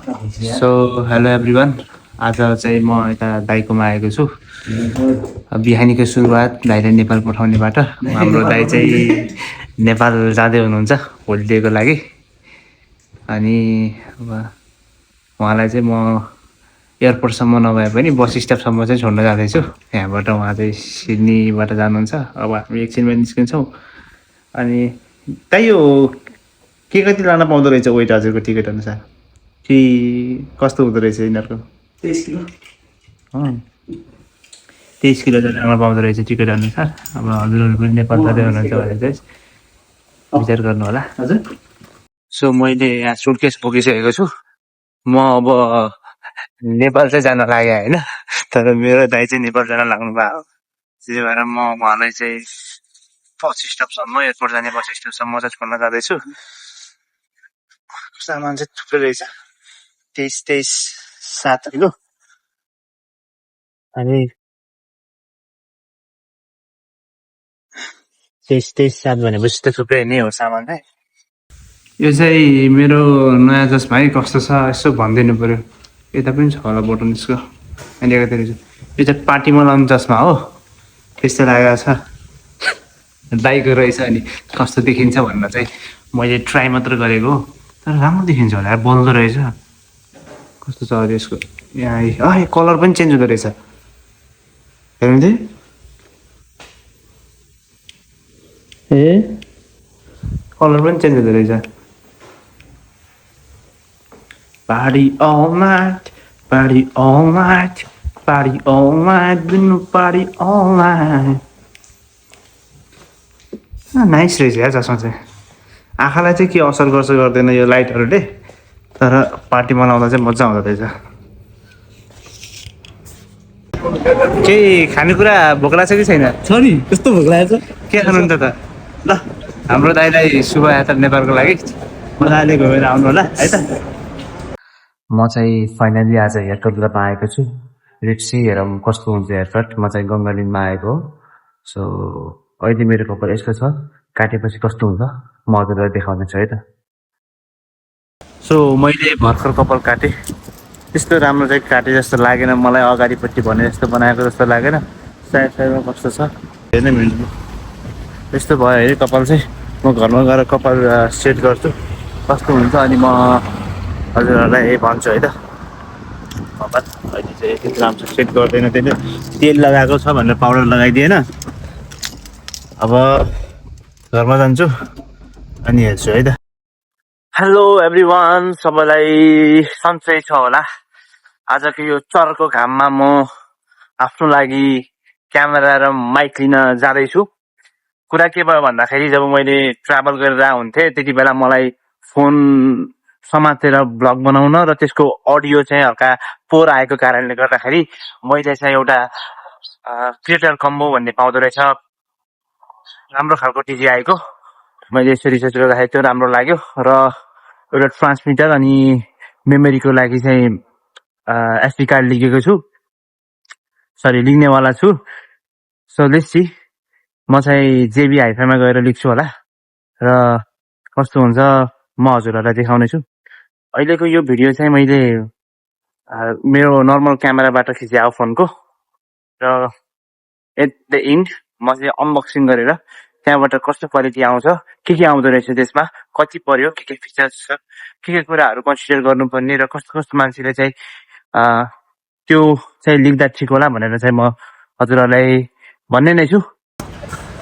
So hello everyone, आज चाहिँ म यता दाइकोमा आएको छु। बिहानीको सुरुवात दाइले नेपाल पठाउनेबाट। हाम्रो दाइ चाहिँ नेपाल जाँदै हुनुहुन्छ होलिडेको लागि। अनि अब उहाँलाई चाहिँ म एयरपोर्टसम्म नभए पनि बस स्टपसम्म चाहिँ छोड्न जाँदैछु। यहाँबाट उहाँ चाहिँ सिडनीबाट जानुहुन्छ। अब हामी एकछिनमा निस्किन्छौँ। अनि दाइ यो के कति लान पाउँदो रहेछ वेट हजुरको टिकट अनुसार कि कस्तो हुँदो रहेछ यिनीहरूको? 23 किलो 23 किलो चाहिँ लान पाउँदो रहेछ टिकट अनुसार। अब हजुरहरू पनि नेपाल जाँदै हुनुहुन्छ भने चाहिँ विचार गर्नु होला। हजुर। सो मैले यहाँ सुटकेस बोकिसकेको छु। म अब नेपाल चाहिँ जान लागेँ होइन, तर मेरो दाइ चाहिँ नेपाल जान लाग्नु भयो। त्यही भएर म उहाँलाई चाहिँ बस स्टपसम्म, एयरपोर्ट जाने बस स्टपसम्म चाहिँ छोड्न जाँदैछु। सामान चाहिँ थुप्रै रहेछ, 23-7 किलो। अनि 23-7 भनेपछि त थुप्रै नै हो सामान चाहिँ। यो चाहिँ मेरो नयाँ चस्मा है, कस्तो छ यसो भनिदिनु पऱ्यो। यता पनि छ होला बटन यसको, अनि एकातिर यो चाहिँ पार्टीमा लाउने चस्मा हो, त्यस्तो लागेको छ। दाइको रहेछ अनि कस्तो देखिन्छ भनेर चाहिँ मैले ट्राई मात्र गरेको हो, तर राम्रो देखिन्छ होला, बल्दो रहेछ। कस्तो छ अरे यसको यहाँ कलर पनि चेन्ज हुँदो रहेछ, हेर्नु थिएँ। कलर पनि चेन्ज हुँदो रहेछ। Party all night, party all night, party all night, party all night. Nice रहेछ यार चस्मा चाहिँ। आँखालाई चाहिँ के असर गर्छ गर्दैन यो लाइटहरूले, तर पार्टीमा लाउँदा चाहिँ मजा आउँदो रहेछ। केही खानेकुरा भोक लाग्छ कि छैन? छ नि, कस्तो भोक लागेको छ। के खानु त? ल हाम्रो दाइलाई शुभ यात्रा नेपालको लागि मजाले घुमेर आउनु होला है त। म चाहिँ फाइनली आज हेयरकट आएको छु। लेट्स सी हेरौँ कस्तो हुन्छ हेयरकट। म चाहिँ गङ्गालिनमा आएको हो। सो अहिले मेरो कपाल यस्तो छ, काटेपछि कस्तो हुन्छ म हजुरलाई देखाउँदैछु है त। सो मैले भर्खर कपाल काटेँ, त्यस्तो राम्रो चाहिँ काटे जस्तो लागेन मलाई। अगाडिपट्टि भने जस्तो बनाएको जस्तो लागेन, साइड साइडमा कस्तो छ हेर्नै मिल्नु। यस्तो भयो है कपाल चाहिँ। म घरमा गएर कपाल सेट गर्छु कस्तो हुन्छ, अनि म हजुरहरूलाई भन्छु है त। कपाल अहिले चाहिँ त्यति राम्रो सेट गर्दैन, त्यसले तेल लगाएको छ भनेर पाउडर लगाइदिएन। अब घरमा जान्छु अनि हेर्छु है त। हेलो एभ्रिवान, सबैलाई सन्चै छ होला। आजको यो चर्को घाममा म आफ्नो लागि क्यामेरा र माइक लिन जाँदैछु। कुरा के भयो भन्दाखेरि जब मैले ट्राभल गरेर हुन्थेँ त्यति बेला मलाई फोन समातेर ब्लग बनाउन र त्यसको अडियो चाहिँ हल्का पोर आएको कारणले गर्दाखेरि मैले चाहिँ एउटा क्रिएटर कम्बो भन्ने पाउँदो रहेछ, राम्रो खालको DJI को। मैले यसरी रिसर्च गर्दाखेरि त्यो राम्रो लाग्यो र एउटा ट्रान्समिटर अनि मेमोरीको लागि चाहिँ SD कार्ड लिगेको छु, सरी लिग्नेवाला छु। सो लेट्स सी, म चाहिँ JB हाइफाईमा गएर लिख्छु होला र कस्तो हुन्छ म हजुरहरूलाई देखाउने छु। अहिलेको यो भिडियो चाहिँ मैले मेरो नर्मल क्यामेराबाट खिचेको फोनको, र एट द एन्ड म चाहिँ अनबक्सिङ गरेर त्यहाँबाट कस्तो क्वालिटी आउँछ, के आउँदो रहेछ त्यसमा, कति पर्यो, के फिचर्स छ, के कुराहरू कन्सिडर गर्नुपर्ने र कस्तो कस्तो मान्छेले चाहिँ त्यो चाहिँ लेख्दा ठिक होला भनेर चाहिँ म हजुरहरूलाई भन्ने नै छु।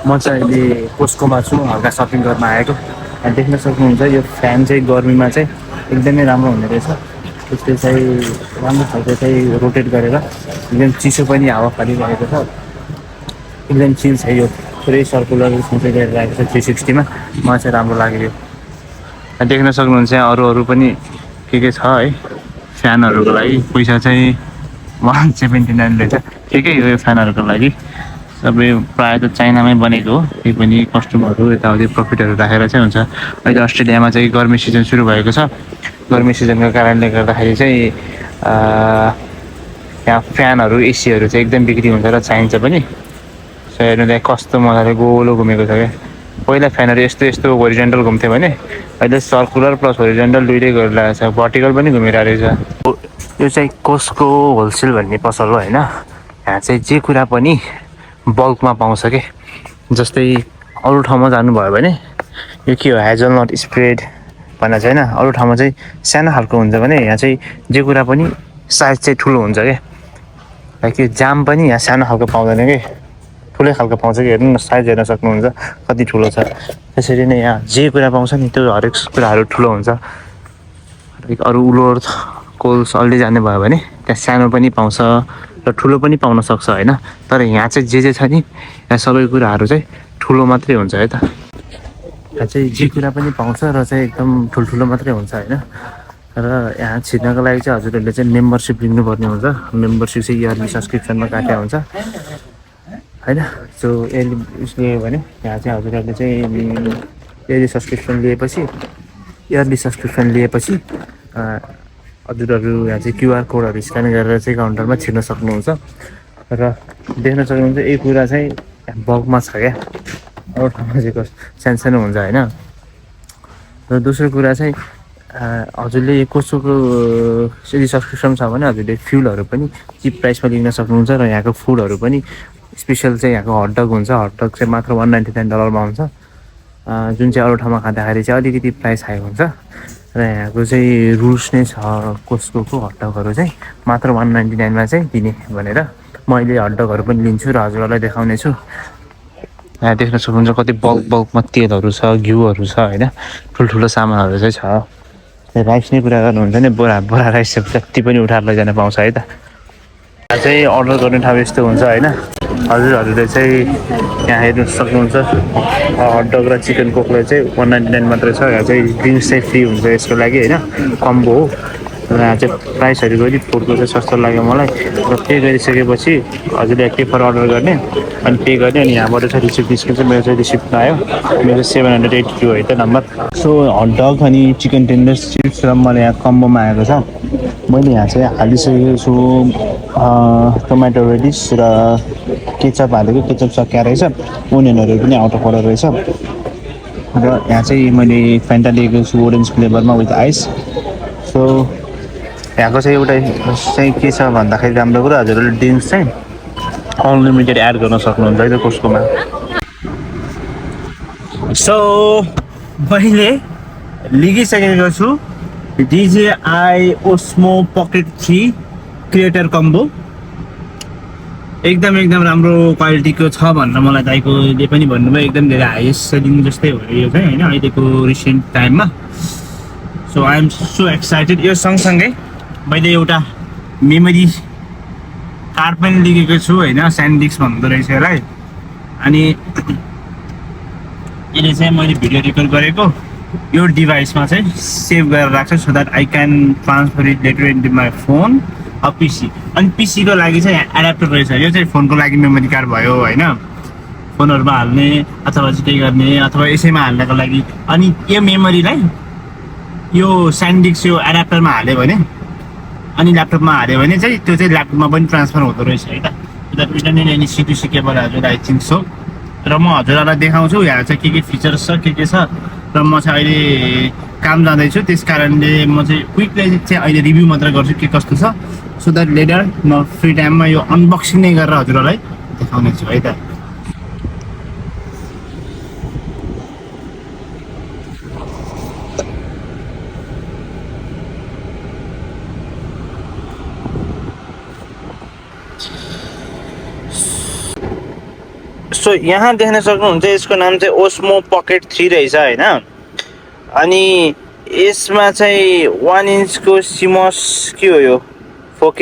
म चाहिँ अहिले कोस्कोमा छु, हल्का सपिङ गर्न आएको। देख्न सक्नुहुन्छ यो फ्यान चाहिँ गर्मीमा चाहिँ एकदमै राम्रो हुने रहेछ। त्यसले चाहिँ राम्रो खालको चाहिँ रोटेट गरेर एकदम चिसो पनि हावा फालिरहेको छ, एकदम चिल छ यो। पुरै सर्कुलर चाहिँ गरिरहेको छ 360 मा। मलाई चाहिँ राम्रो लाग्यो यो। देख्न सक्नुहुन्छ अरू पनि के छ है फ्यानहरूको लागि। पैसा चाहिँ 179 रहेछ, ठिकै हो यो फ्यानहरूको लागि। सबै प्रायः त चाइनामै बनेको हो, त्यही पनि कस्टमरहरू यताउति प्रफिटहरू राखेर चाहिँ हुन्छ। अहिले अस्ट्रेलियामा चाहिँ गर्मी सिजन सुरु भएको छ। गर्मी सिजनको कारणले गर्दाखेरि चाहिँ यहाँ फ्यानहरू एसीहरू चाहिँ एकदम बिक्री हुन्छ र चाहिन्छ पनि। हेर्नु त्यहाँ कस्तो मजाले गोलो घुमेको छ क्या। पहिला फ्यानहरू यस्तो होरिजेन्टल घुम्थ्यो भने अहिले सर्कुलर प्लस होरिजेन्टल दुइटै गरिरहेको छ, भर्टिकल पनि घुमिरहेको रहेछ। यो चाहिँ कोस्को होलसेल भन्ने पसल हो होइन। यहाँ चाहिँ जे कुरा पनि बल्कमा पाउँछ कि। जस्तै अरू ठाउँमा जानुभयो भने यो के हो हेजलनट स्प्रेड भनेर चाहिँ होइन, अरू ठाउँमा चाहिँ सानो खालको हुन्छ भने यहाँ चाहिँ जे कुरा पनि साइज चाहिँ ठुलो हुन्छ क्या। लाइक यो जाम पनि यहाँ सानो खालको पाउँदैन कि, ठुलै खालको पाउँछ कि। हेर्नु न साइज हेर्न सक्नुहुन्छ कति ठुलो छ। त्यसरी नै यहाँ जे कुरा पाउँछ नि त्यो हरेक कुराहरू ठुलो हुन्छ। लाइक अरू उलोर कोल्स अलि जाने भयो भने त्यहाँ सानो पनि पाउँछ र ठुलो पनि पाउन सक्छ होइन। तर यहाँ चाहिँ जे छ नि यहाँ सबै कुराहरू चाहिँ ठुलो मात्रै हुन्छ है त। यहाँ चाहिँ जे कुरा पनि पाउँछ र चाहिँ एकदम ठुल्ठुलो मात्रै हुन्छ होइन। र यहाँ छिर्नको लागि चाहिँ हजुरहरूले चाहिँ मेम्बरसिप लिनुपर्ने हुन्छ। मेम्बरसिप चाहिँ इयरली सब्सक्रिप्सनमा काट्या हुन्छ होइन। सो यसले भने यहाँ चाहिँ हजुरहरूले चाहिँ इयरली सब्सक्रिप्सन लिएपछि हजुरहरू यहाँ चाहिँ क्युआर कोडहरू स्क्यान गरेर चाहिँ काउन्टरमा छिर्न सक्नुहुन्छ र देख्न सक्नुहुन्छ यही कुरा चाहिँ बल्कमा छ क्या। अरू ठाउँमा चाहिँ सानसानो हुन्छ होइन। र दोस्रो कुरा चाहिँ हजुरले कसोको यदि सब्सक्रिप्सन छ भने हजुरले फ्युलहरू पनि चिप प्राइसमा लिन सक्नुहुन्छ र यहाँको फुडहरू पनि स्पेसल चाहिँ यहाँको हटडग हुन्छ। हटडग चाहिँ मात्र $199 हुन्छ, जुन चाहिँ अरू ठाउँमा खाँदाखेरि चाहिँ अलिकति प्राइस हाई हुन्छ। र यहाँको चाहिँ रुल्स नै छ कोस्को हटडगहरू चाहिँ मात्र $199 चाहिँ दिने भनेर। म अहिले हटडगहरू पनि लिन्छु र हजुरहरूलाई देखाउने छु। यहाँ देख्न सक्नुहुन्छ कति बल्कमा तेलहरू छ, घिउहरू छ होइन। ठुल्ठुलो सामानहरू चाहिँ छ। राइस नै कुरा गर्नुहुन्छ भने बोरा राइस जति पनि उठाएर लैजान पाउँछ है त। यहाँ चाहिँ अर्डर गर्ने ठाउँ यस्तो हुन्छ होइन। हजुरहरूले चाहिँ यहाँ हेर्नु सक्नुहुन्छ हटडग र चिकन कोकलाई चाहिँ $199 मात्रै छ। यहाँ चाहिँ ड्रिङ्क्स चाहिँ फ्री हुन्छ यसको लागि होइन, कम्बो हो। र यहाँ चाहिँ प्राइसहरू पनि फुडको चाहिँ सस्तो लाग्यो मलाई। र पे गरिसकेपछि हजुरले पेपर अर्डर गर्ने अनि पे गर्ने अनि यहाँबाट चाहिँ रिसिप्ट निस्किन्छ। मेरो चाहिँ रिसिप्ट आयो, मेरो 782 है त नम्बर। सो हटडग अनि चिकन टेन्डर्स चिप्स र मलाई यहाँ कम्बोमा आएको छ। मैले यहाँ चाहिँ हालिसकेको छु टोमेटो रेडिस र केचप हालेको, केचप सकिया रहेछ। ओनियनहरू पनि आउट अफ अर्डर रहेछ। र यहाँ चाहिँ मैले फ्यान्टा लिएको छु ओरेन्ज फ्लेभरमा विथ आइस। सो यहाँको चाहिँ एउटा चाहिँ के छ भन्दाखेरि राम्रो कुरा हजुरहरूले ड्रिङ्क्स चाहिँ अनलिमिटेड एड गर्न सक्नुहुन्छ है त कोस्कोमा। सो मैले लिगिसकेको छु DJI Osmo Pocket 3 creator combo. एकदम राम्रो क्वालिटीको छ भनेर मलाई दाइकोले पनि भन्नुभयो। एकदम धेरै हाइएस्ट सेलिङ जस्तै हो यो चाहिँ होइन अहिलेको रिसेन्ट टाइममा। So I am so excited. यो सँगसँगै मैले एउटा मेमोरी कार्ड पनि लिएको छु होइन, स्यान्डिक्स भन्दो रहेछ यसलाई। अनि यसले चाहिँ मैले भिडियो रेकर्ड गरेको यो डिभाइसमा चाहिँ सेभ गरेर राख्छु so that I can transfer it later into my phone a पिसी। अनि पिसीको लागि चाहिँ एडाप्टर रहेछ। यो चाहिँ फोनको लागि मेमोरी कार्ड भयो होइन, फोनहरूमा हाल्ने अथवा चाहिँ केही गर्ने अथवा यसैमा हाल्नको लागि। अनि यो मेमोरीलाई यो स्यान्डिक्स यो एडाप्टरमा हाल्यो भने अनि ल्यापटपमा हाल्यो भने चाहिँ त्यो चाहिँ ल्यापटपमा पनि ट्रान्सफर हुँदो रहेछ है त। That return in any C2C cable हजुर आई थिङ्क सो। र म हजुरहरूलाई देखाउँछु यहाँ चाहिँ के फिचर्स छ के छ। र म चाहिँ अहिले काम जाँदैछु त्यस कारणले म चाहिँ क्विकली चाहिँ अहिले रिभ्यू मात्र गर्छु के कस्तो छ। सो द्याट लेटर म फ्री टाइममा यो अनबक्सिङ नै गरेर हजुरहरूलाई देखाउने छु है त। सो यहाँ देख्न सक्नुहुन्छ यसको नाम चाहिँ ओस्मो पकेट 3 रहेछ होइन। अनि यसमा चाहिँ 1 इन्चको सिमस के हो यो 4K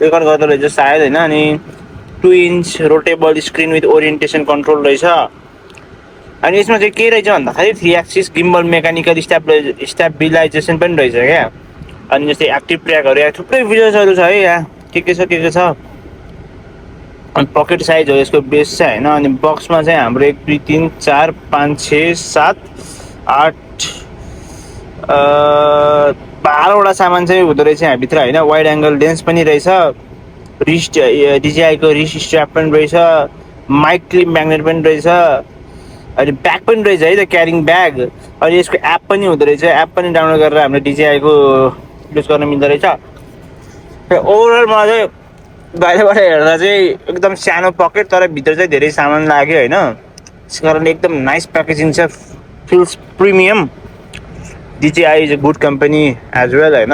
रेकर्ड गर्दो रहेछ सायद होइन। अनि 2 inch rotatable screen with orientation control रहेछ। अनि यसमा चाहिँ के रहेछ भन्दाखेरि 3 एक्सिस गिम्बल मेकानिकल स्टेबिलाइजेसन पनि रहेछ क्या। अनि जस्तै एक्टिभ ट्र्याकहरू यहाँ थुप्रै फिचर्सहरू छ है यहाँ के छ। अनि पकेट साइज हो यसको बेस चाहिँ होइन। अनि बक्समा चाहिँ हाम्रो 1 2 3 4 5 6 7 8 12वटा सामान चाहिँ हुँदो रहेछ यहाँभित्र होइन। वाइड एङ्गल लेन्स पनि रहेछ, DJI को रिस्ट स्ट्र्याप पनि रहेछ, माइक क्लिप म्याग्नेट पनि रहेछ। अनि ब्याग पनि रहेछ है त, क्यारिङ ब्याग। अनि यसको एप पनि हुँदो रहेछ, एप पनि डाउनलोड गरेर हामीले DJI-को युज गर्न मिल्दो रहेछ। ओभरअल मलाई चाहिँ बाहिरबाट हेर्दा चाहिँ एकदम सानो पकेट, तर भित्र चाहिँ धेरै सामान लाग्यो होइन। त्यस कारणले एकदम नाइस प्याकेजिङ छ, feels premium. DJI is a good company as well होइन।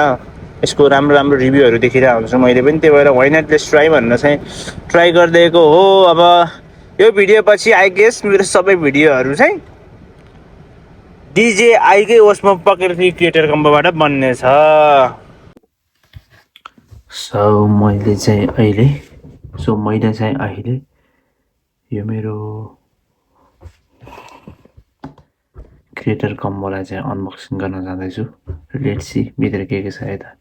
यसको राम्रो राम्रो रिभ्यूहरू देखिरहेको हुन्छु मैले पनि, त्यही भएर वाइ नट लेट्स ट्राई भनेर चाहिँ ट्राई गरिदिएको हो। अब यो भिडियो पछि आई गेस मेरो सबै भिडियोहरू चाहिँ DJI-कै ओस्मो पकेट क्रिएटर कम्बोबाट बन्नेछ। मैले चाहिँ अहिले यो मेरो क्रिएटर कम्बोलाई चाहिँ अनबक्सिङ गर्न जाँदैछु। लेट्स सी भित्र के छ यता।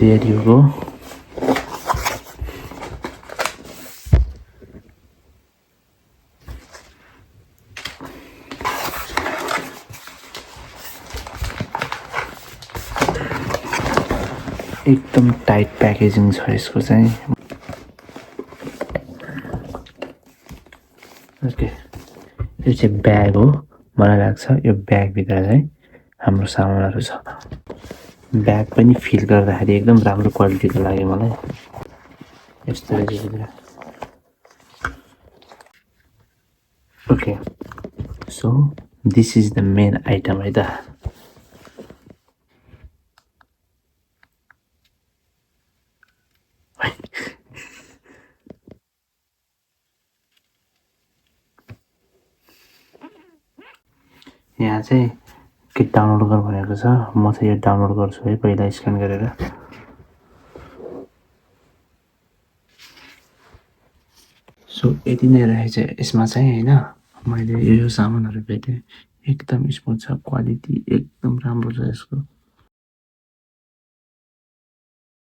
There you go. एकदम टाइट प्याकेजिङ छ यसको चाहिँ। ओके, यो चाहिँ ब्याग हो। मलाई लाग्छ यो ब्यागभित्र चाहिँ हाम्रो सामानहरू छ। ब्याग पनि फिल गर्दाखेरि एकदम राम्रो क्वालिटीको लाग्यो मलाई। यस्तो रहेछ। Okay, so this is the main item है त। यहाँ चाहिँ के डाउनलोड गर भनेको छ। म चाहिँ यो डाउनलोड गर्छु है पहिला स्क्यान गरेर। सो यति नै रहेछ यसमा चाहिँ होइन। मैले यो सामानहरू भेटेँ, एकदम स्मुथ छ, क्वालिटी एकदम राम्रो छ यसको।